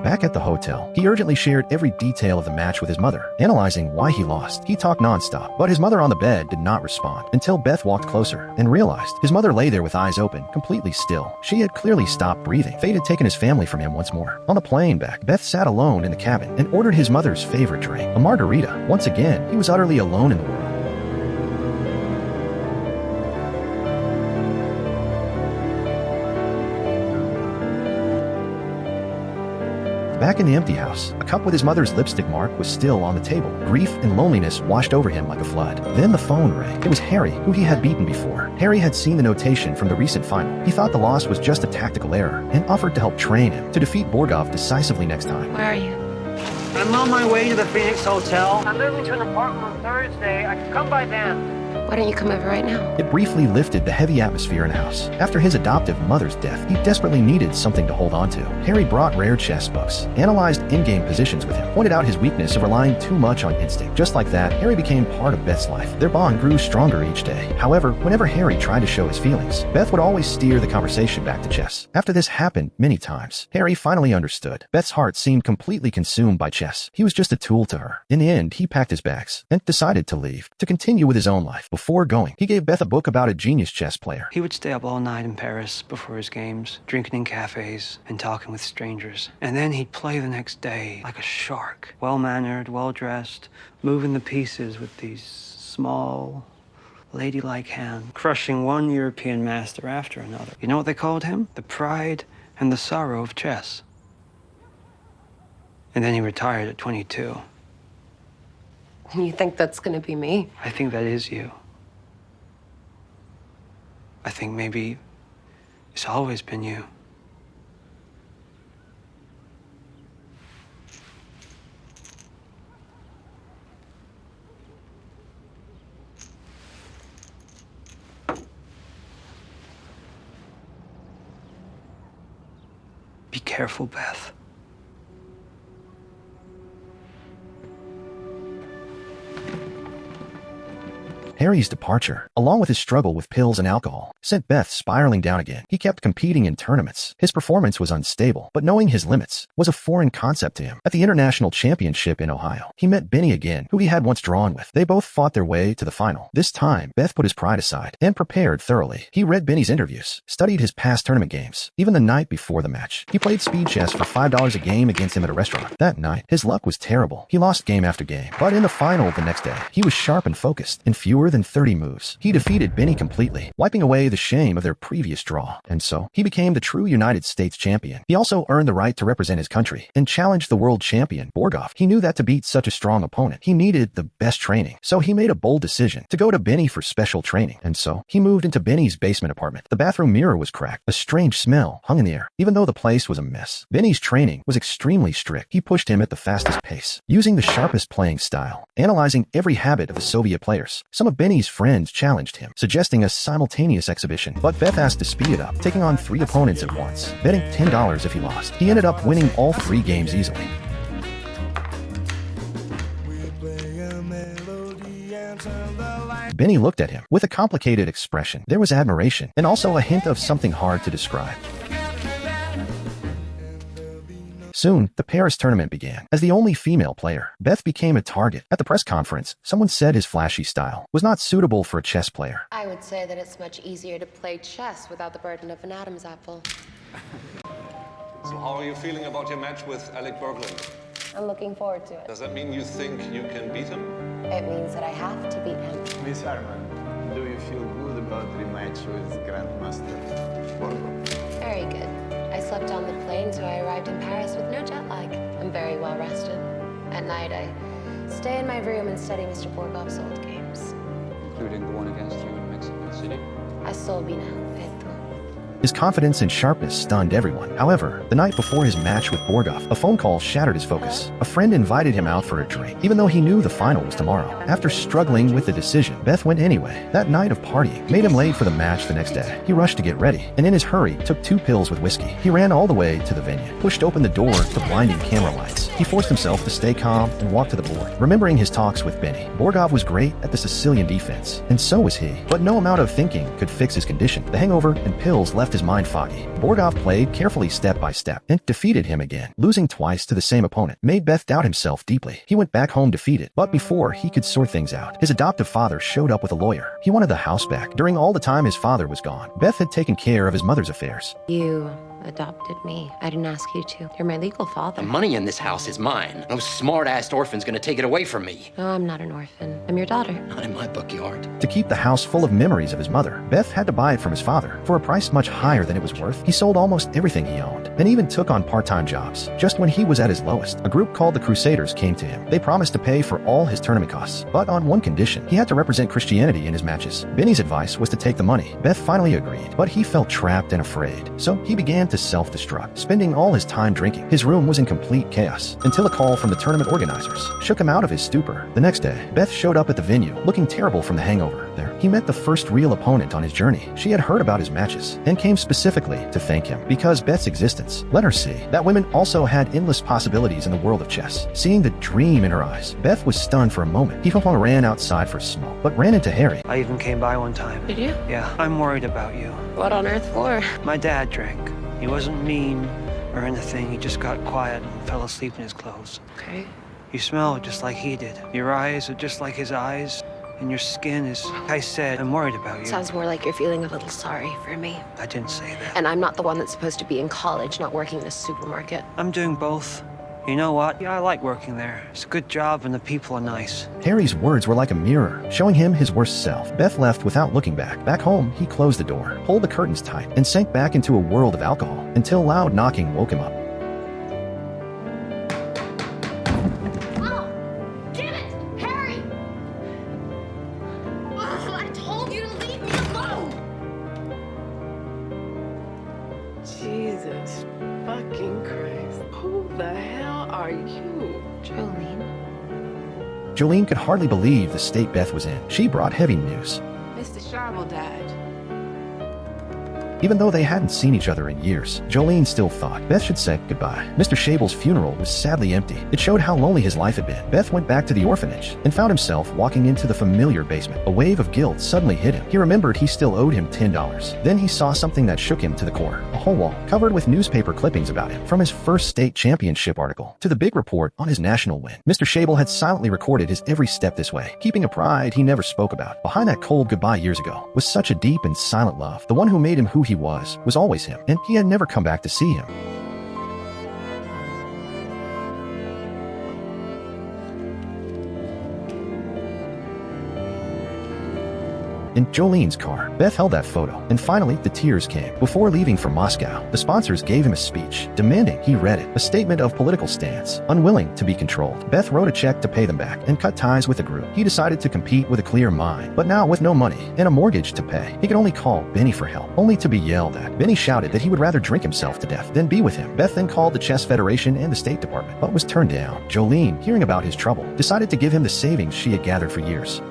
Back at the hotel, he urgently shared every detail of the match with his mother, analyzing why he lost. He talked nonstop, but his mother on the bed did not respond until Beth walked closer and realized his mother lay there with eyes open, completely still. She had clearly stopped breathing. Fate had taken his family from him once more. On the plane back, Beth sat alone in the cabin and ordered his mother's favorite drink, a margarita. Once again, he was utterly alone in the world. Back in the empty house, a cup with his mother's lipstick mark was still on the table. Grief and loneliness washed over him like a flood. Then the phone rang. It was Harry, who he had beaten before. Harry had seen the notation from the recent final. He thought the loss was just a tactical error and offered to help train him to defeat Borgov decisively next time. Where are you? I'm on my way to the Phoenix Hotel. I'm moving to an apartment on Thursday. I can come by then. Why don't you come over right now? It briefly lifted the heavy atmosphere in the house. After his adoptive mother's death, he desperately needed something to hold on to. Harry brought rare chess books, analyzed in-game positions with him, pointed out his weakness of relying too much on instinct. Just like that, Harry became part of Beth's life. Their bond grew stronger each day. However, whenever Harry tried to show his feelings, Beth would always steer the conversation back to chess. After this happened many times, Harry finally understood. Beth's heart seemed completely consumed by chess. He was just a tool to her. In the end, he packed his bags and decided to leave, to continue with his own life. Before going, he gave Beth a book about a genius chess player. He would stay up all night in Paris before his games, drinking in cafes and talking with strangers. And then he'd play the next day like a shark, well-mannered, well-dressed, moving the pieces with these small, ladylike hands, crushing one European master after another. You know what they called him? The pride and the sorrow of chess. And then he retired at 22. You think that's gonna be me? I think that is you. I think maybe it's always been you. Be careful, Beth. Harry's departure, along with his struggle with pills and alcohol, sent Beth spiraling down again. He kept competing in tournaments. His performance was unstable, but knowing his limits was a foreign concept to him. At the International Championship in Ohio, he met Benny again, who he had once drawn with. They both fought their way to the final. This time, Beth put his pride aside and prepared thoroughly. He read Benny's interviews, studied his past tournament games. Even the night before the match, he played speed chess for $5 a game against him at a restaurant. That night, his luck was terrible. He lost game after game, but in the final the next day, he was sharp and focused. In fewer than 30 moves, he defeated Benny completely, wiping away the shame of their previous draw. And so, he became the true United States champion. He also earned the right to represent his country and challenged the world champion, Borgov. He knew that to beat such a strong opponent, he needed the best training. So he made a bold decision to go to Benny for special training. And so, he moved into Benny's basement apartment. The bathroom mirror was cracked. A strange smell hung in the air. Even though the place was a mess, Benny's training was extremely strict. He pushed him at the fastest pace, using the sharpest playing style, analyzing every habit of the Soviet players. Some of Benny's friends challenged him, suggesting a simultaneous exhibition, but Beth asked to speed it up, taking on 3 opponents at once, betting $10 if he lost. He ended up winning all 3 games easily. Benny looked at him with a complicated expression. There was admiration and also a hint of something hard to describe. Soon, the Paris tournament began. As the only female player, Beth became a target. At the press conference, someone said his flashy style was not suitable for a chess player. I would say that it's much easier to play chess without the burden of an Adam's apple. So how are you feeling about your match with Alec Berglund? I'm looking forward to it. Does that mean you think you can beat him? It means that I have to beat him. Miss Harman, do you feel good about rematch with Grandmaster Borgo? Very good. I slept on the plane, so I arrived in Paris with no jet lag. I'm very well rested. At night, I stay in my room and study Mr. Borgov's old games. Including the one against you in Mexico City? I still be now, Pedro. His confidence and sharpness stunned everyone. However, the night before his match with Borgov, a phone call shattered his focus. A friend invited him out for a drink, even though he knew the final was tomorrow. After struggling with the decision, Beth went anyway. That night of partying made him late for the match the next day. He rushed to get ready, and in his hurry, took 2 pills with whiskey. He ran all the way to the venue, pushed open the door to blinding camera lights. He forced himself to stay calm and walk to the board, remembering his talks with Benny. Borgov was great at the Sicilian defense, and so was he. But no amount of thinking could fix his condition. The hangover and pills left left his mind foggy. Borgov played carefully step by step and defeated him again. Losing twice to the same opponent made Beth doubt himself deeply. He went back home defeated, but before he could sort things out, his adoptive father showed up with a lawyer. He wanted the house back. During all the time his father was gone, Beth had taken care of his mother's affairs. You adopted me. I didn't ask you to. You're my legal father. The money in this house is mine. No smart-ass orphan's gonna take it away from me. No, I'm not an orphan. I'm your daughter. Not in my backyard. To keep the house full of memories of his mother, Beth had to buy it from his father for a price much higher than it was worth. He sold almost everything he owned and even took on part-time jobs. Just when he was at his lowest, a group called the Crusaders came to him. They promised to pay for all his tournament costs, but on one condition: he had to represent Christianity in his matches. Benny's advice was to take the money. Beth finally agreed, but he felt trapped and afraid, so he began to self-destruct, spending all his time drinking. His room was in complete chaos until a call from the tournament organizers shook him out of his stupor. The next day, Beth showed up at the venue, looking terrible from the hangover. There, he met the first real opponent on his journey. She had heard about his matches and came specifically to thank him because Beth's existence let her see that women also had endless possibilities in the world of chess. Seeing the dream in her eyes, Beth was stunned for a moment. He ran outside for a smoke, but ran into Harry. I even came by one time. Did you? Yeah, I'm worried about you. What on earth for? My dad drank. He wasn't mean or anything. He just got quiet and fell asleep in his clothes. Okay. You smell just like he did. Your eyes are just like his eyes. And your skin is... I said, I'm worried about you. Sounds more like you're feeling a little sorry for me. I didn't say that. And I'm not the one that's supposed to be in college, not working in a supermarket. I'm doing both. You know what? Yeah, I like working there. It's a good job and the people are nice. Harry's words were like a mirror, showing him his worst self. Beth left without looking back. Back home, he closed the door, pulled the curtains tight, and sank back into a world of alcohol until loud knocking woke him up. Jesus fucking Christ. Who the hell are you? Jolene. Jolene could hardly believe the state Beth was in. She brought heavy news. Mr. Sharble died. Even though they hadn't seen each other in years, Jolene still thought Beth should say goodbye. Mr. Shable's funeral was sadly empty. It showed how lonely his life had been. Beth went back to the orphanage and found himself walking into the familiar basement. A wave of guilt suddenly hit him. He remembered he still owed him $10. Then he saw something that shook him to the core. A whole wall covered with newspaper clippings about him, from his first state championship article to the big report on his national win. Mr. Shable had silently recorded his every step this way, keeping a pride he never spoke about. Behind that cold goodbye years ago was such a deep and silent love. The one who made him who he was always him, and he had never come back to see him. In Jolene's car, Beth held that photo, and finally the tears came. Before leaving for Moscow, the sponsors gave him a speech, demanding he read it, a statement of political stance, unwilling to be controlled. Beth wrote a check to pay them back and cut ties with the group. He decided to compete with a clear mind, but now with no money and a mortgage to pay, he could only call Benny for help, only to be yelled at. Benny shouted that he would rather drink himself to death than be with him. Beth then called the Chess Federation and the State Department, but was turned down. Jolene, hearing about his trouble, decided to give him the savings she had gathered for years.